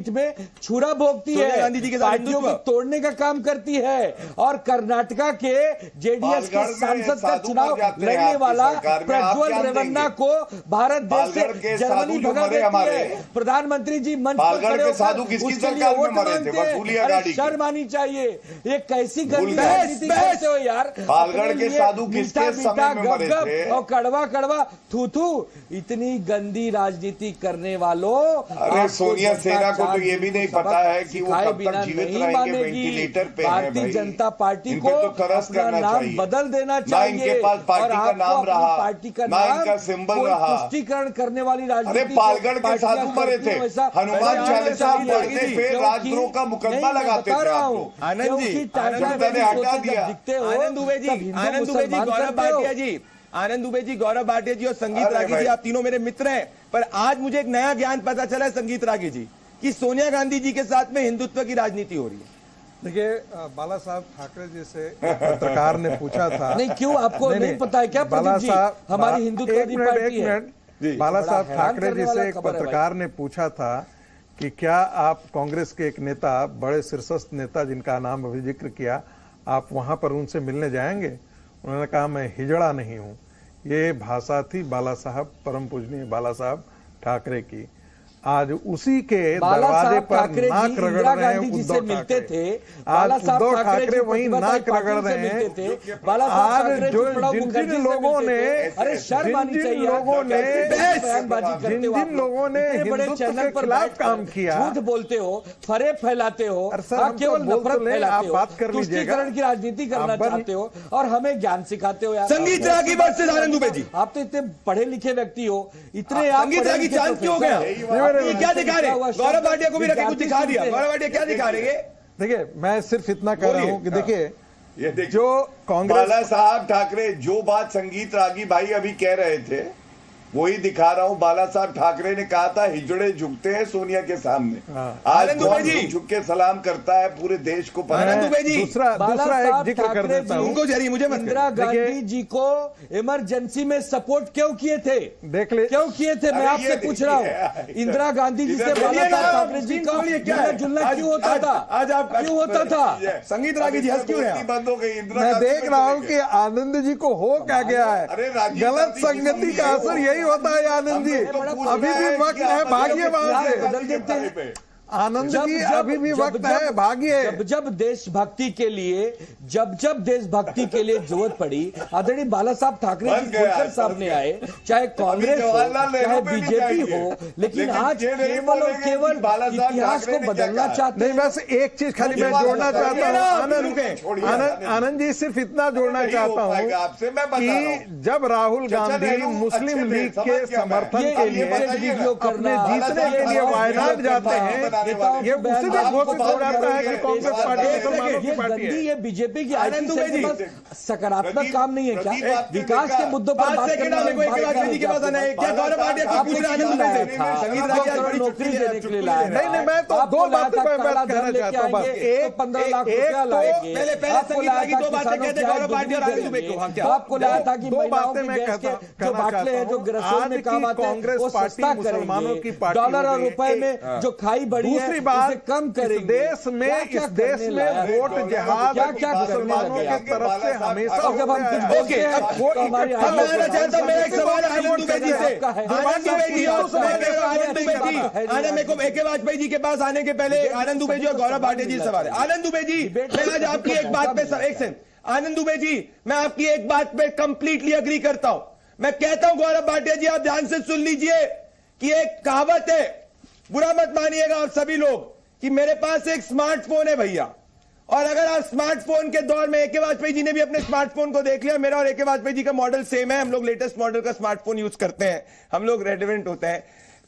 में छुरा भोगती है, पार्टियों को तोड़ने का काम करती है और कर्नाटका के जेडीएस के सांसद का चुनाव लड़ने वाला प्रज्वल रेवन्ना को भारत देश से जर्मनी भगा देती है। प्रधानमंत्री जी मंच पर खड़े होकर उसके लिए वोट मांगते हैं। शर्म आनी चाहिए। ये कैसी गंदी राजनीति करते हो यार। पालगढ़ के साधु किसके समय में मरे थे? और कड़वा कड़वा थू थू, इतनी गंदी राजनीति करने वालों। अरे सोनिया सेना को तो ये भी नहीं पता है कि वो कब तक जीवित रहेंगे, वेंटिलेटर पे है। भारतीय जनता पार्टी को तो तरस करना नाम चाहिए, बदल देना ना चाहिए। इनके पास पार्टी का नाम रहा, पार्टी का ना इनका सिंबल रहा। पुष्टिकरण करने वाली राजनीति। अरे पालगढ़ के साधु मरे थे, हनुमान चालीसा पढ़ते फिर राजद्रोह का मुकदमा लगाते थे आप लोग। आनंद जी, मैंने हटा दिया। आनंद दुबे जी, गौरव भाटिया जी, आनंद दुबे जी, गौरव भाटिया जी और संगीत रागी जी, आप तीनों मेरे मित्र हैं। पर आज मुझे एक नया ज्ञान पता चला है संगीत रागी जी, कि सोनिया गांधी जी के साथ में हिंदुत्व की राजनीति हो रही है। देखिए, बाला साहब ठाकरे जी से पत्रकार ने पूछा था। नहीं, क्यों आपको नहीं पता है क्या बाला साहब, हमारी हिंदुत्ववादी पार्टी है। बाला साहब ठाकरे जी से एक पत्रकार ने पूछा था कि क्या आप कांग्रेस के एक नेता, बड़े शीर्षस्थ नेता जिनका नाम अभी जिक्र किया, आप वहां पर उनसे मिलने जाएंगे? उन्होंने कहा मैं हिजड़ा नहीं हूं। ये भाषा थी बाला साहब, परम पूजनीय बाला साहब ठाकरे की। आज उसी के दरवाजे पर नाक रगड़ रहे हैं उद्धव ठाकरे। आज उद्धव ठाकरे वही नाक रगड़ रहे हैं। आज जो जिन लोगों ने जिन लोगों ने हिंदुत्व के खिलाफ काम किया, झूठ बोलते हो, फरेब फैलाते हो, केवल नफरत फैलाते हो, तुष्टीकरण की राजनीति करना चाहते हो और हमें ज्ञान सिखाते हो यार। संगीत रागी वर्सेस आनंद दुबे जी, आप तो इतने पढ़े लिखे व्यक्ति हो, इतने संगीत रागी चांद क्यों हो गया? क्या दिखा रहे? गौरव भाटिया को भी रखे कुछ दिखा दिया। गौरव भाटिया क्या दिखा रहे हैं? देखिए, मैं सिर्फ इतना कह रहा हूं कि देखिए, ये जो कांग्रेस, बाला साहब ठाकरे जो बात संगीत रागी भाई अभी कह रहे थे वही दिखा रहा हूं। बाला साहब ठाकरे ने कहा था हिजड़े झुकते हैं सोनिया के सामने। आज कौन झुक के सलाम करता है पूरे देश को पता है। दूसरा एक जिक्र कर देता हूं। उनको जरिए मुझे इंदिरा गांधी जी को इमरजेंसी में सपोर्ट क्यों किए थे? देख ले, क्यों किए थे? मैं आपसे पूछ रहा हूँ। इंदिरा गांधी जी से बाला साहब ठाकरे जी का मिलना जुलना क्यों होता था? आज आप क्यों होता था? संगीत रागी जी हंस क्यों रहे हैं? बंद हो गई। मैं देख रहा हूं कि आनंद जी को हो क्या गया है। गलत संगति का असर यही होता है। आनंद जी अभी भी वक्त है, भागिए वहां से। बदल देते हैं। आनंद जी अभी भी वक्त है, भागिए। जब देशभक्ति के लिए जब देशभक्ति के लिए जरूरत पड़ी, आदरणीय बाला साहब ठाकरे जी खुलकर सामने आए, चाहे कांग्रेस हो चाहे बीजेपी हो, लेकिन आज केवल और केवल इतिहास को बदलना चाहते हैं। नहीं, बस एक चीज खाली मैं जोड़ना चाहता हूँ आनंद जी, सिर्फ इतना जोड़ना चाहता हूँ कि जब राहुल गांधी मुस्लिम लीग के समर्थन के लिए अपने जीतने के लिए वायनाड जाते हैं, ये उसी में घोषित हो जाता है कि कांग्रेस पार्टी मुसलमानों की पार्टी है। ये बीजेपी की सकारात्मक काम नहीं है क्या? विकास के मुद्दों पर बात करना है। नौकरी देने के लिए लाया। नहीं, मैं तो दो बातें कहना चाहता हूँ। एक 15 लाख रुपया लाएंगे। आपको लगा था कि दो बातें मैं जो बाटले हैं, जो रसोई में काम आते हैं, वो सस्ता करेंगे। डॉलर और रुपए में जो खाई बढ़ी, दूसरी बात, कम करेंगे। इस देश में वोट जिहाद मुसलमानों की तरफ से हमेशा जब हम कुछ बोलते हैं तो हमारी मेरा एक सवाल है आनंद दुबे जी से। आनंद मेरे को एके वाजपेयी जी के पास आने के पहले आनंद दुबे जी और गौरव भाटिया जी सवाल है। आनंद दुबे जी, मैं आज आपकी एक बात पे एक सेकंड, आनंद दुबे जी, मैं आपकी एक बात पे कंप्लीटली अग्री करता हूं। मैं कहता हूं गौरव भाटिया जी, आप ध्यान से सुन लीजिए कि एक कहावत है, बुरा मत मानिएगा आप सभी लोग, कि मेरे पास एक स्मार्टफोन है भैया। और अगर आप स्मार्टफोन के दौर में, एके वाजपेयी जी ने भी अपने स्मार्टफोन को देख लिया, मेरा और एके वाजपेयी जी का मॉडल सेम है, हम लोग लेटेस्ट मॉडल का स्मार्टफोन यूज करते हैं, हम लोग रेलेवेंट होते हैं।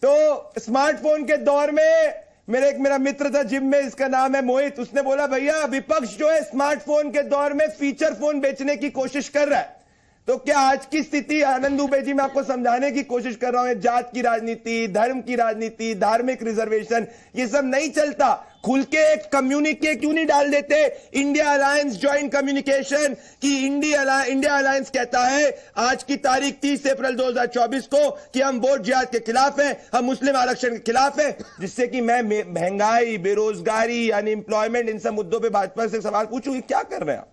तो स्मार्टफोन के दौर में मेरा मित्र था जिम में, इसका नाम है मोहित, उसने बोला भैया विपक्ष जो है स्मार्टफोन के दौर में फीचर फोन बेचने की कोशिश कर रहा है। तो क्या आज की स्थिति, आनंद दुबे जी, मैं आपको समझाने की कोशिश कर रहा हूं, जात की राजनीति, धर्म की राजनीति, धार्मिक रिजर्वेशन, ये सब नहीं चलता। खुल के एक कम्युनिके क्यों नहीं डाल देते, इंडिया अलायंस ज्वाइंट कम्युनिकेशन, कि इंडिया अलायंस कहता है आज की तारीख 30 अप्रैल 2024 को कि हम वोट जिहाद के खिलाफ हैं, हम मुस्लिम आरक्षण के खिलाफ हैं, जिससे कि मैं महंगाई, बेरोजगारी, अनएम्प्लॉयमेंट, इन सब मुद्दों पर भाजपा से सवाल पूछूंगी। क्या कर रहे हैं आप?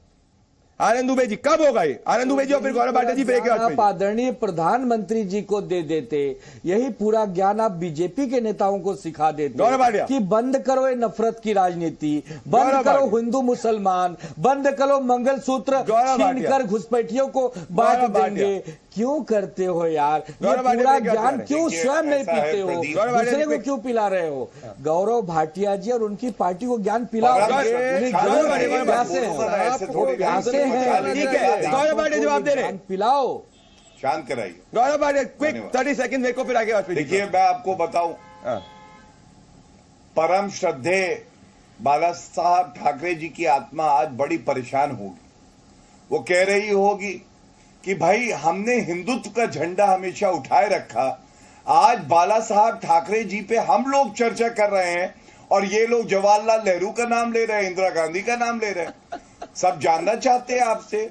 आनंद दुबे जी, कब होगा ये? आनंद दुबे जी और फिर गौरव भाटिया जी, फिर एक आप आदरणीय प्रधानमंत्री जी को दे देते, यही पूरा ज्ञान आप बीजेपी के नेताओं को सिखा देते गौरव भाटिया कि बंद करो ये नफरत की राजनीति, बंद करो हिंदू मुसलमान, बंद करो मंगलसूत्र छीनकर घुसपैठियों को बांट देंगे। क्यों करते हो यार ये पूरा ज्ञान? क्यों स्वयं नहीं पीते हो, दूसरे को क्यों पिला रहे हो? गौरव भाटिया जी और उनकी पार्टी को ज्ञान पिलाओ। ठीक है, गौरव भाटिया जवाब दे रहे हैं, पिलाओ, शांत कराइए। गौरव भाटिया क्विक 30 सेकंड मेरे को, फिर आगे बात। देखिए, मैं आपको बताऊं, परम श्रद्धेय बाला साहब ठाकरे जी की आत्मा आज बड़ी परेशान होगी। वो कह रही होगी कि भाई हमने हिंदुत्व का झंडा हमेशा उठाए रखा, आज बाला साहब ठाकरे जी पे हम लोग चर्चा कर रहे हैं और ये लोग जवाहरलाल नेहरू का नाम ले रहे हैं, इंदिरा गांधी का नाम ले रहे हैं। सब जानना चाहते हैं आपसे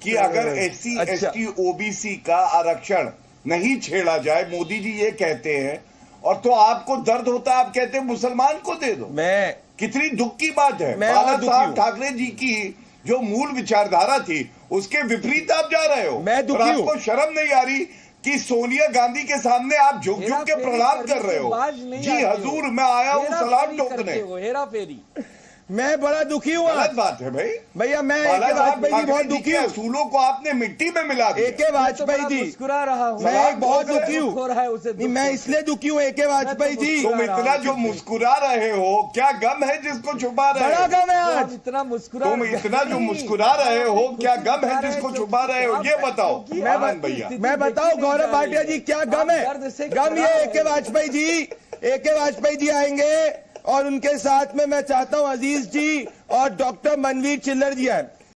कि अगर SC ST OBC का आरक्षण नहीं छेड़ा जाए, मोदी जी ये कहते हैं, और तो आपको दर्द होता है, आप कहते हैं मुसलमान को दे दो। मैं कितनी दुख की बात है। बाला साहब ठाकरे जी की जो मूल विचारधारा थी उसके विपरीत आप जा रहे हो। मैं दुखी हूं। आपको शर्म नहीं आ रही कि सोनिया गांधी के सामने आप झुक झुक के प्रणाम कर रहे हो? जी हजूर, मैं आया हूं सलाम ठोकने। हेरा फेरी। मैं बड़ा दुखी हूँ। गलत बात है भाई। भैया मैं AK वाजपेयी जी बहुत दुखी हूँ। असूलों को आपने मिट्टी में मिला दिया। AK वाजपेयी जी मुस्कुरा रहा हूँ, मैं बहुत दुखी हूँ। मैं इसलिए दुखी हूँ AK वाजपेयी जी। तुम इतना जो मुस्कुरा रहे हो, क्या गम है जिसको छुपा रहे हो? बड़ा गम है आज। इतना मुस्कुरा, तुम इतना जो मुस्कुरा रहे हो, क्या गम है जिसको छुपा रहे हो? ये बताओ भैया। मैं बताओ गौरव भाटिया जी, क्या गम है? गम ये AK वाजपेयी जी आएंगे और उनके साथ में मैं चाहता हूं अजीज जी और डॉक्टर मनवीर चिल्लर जी आए।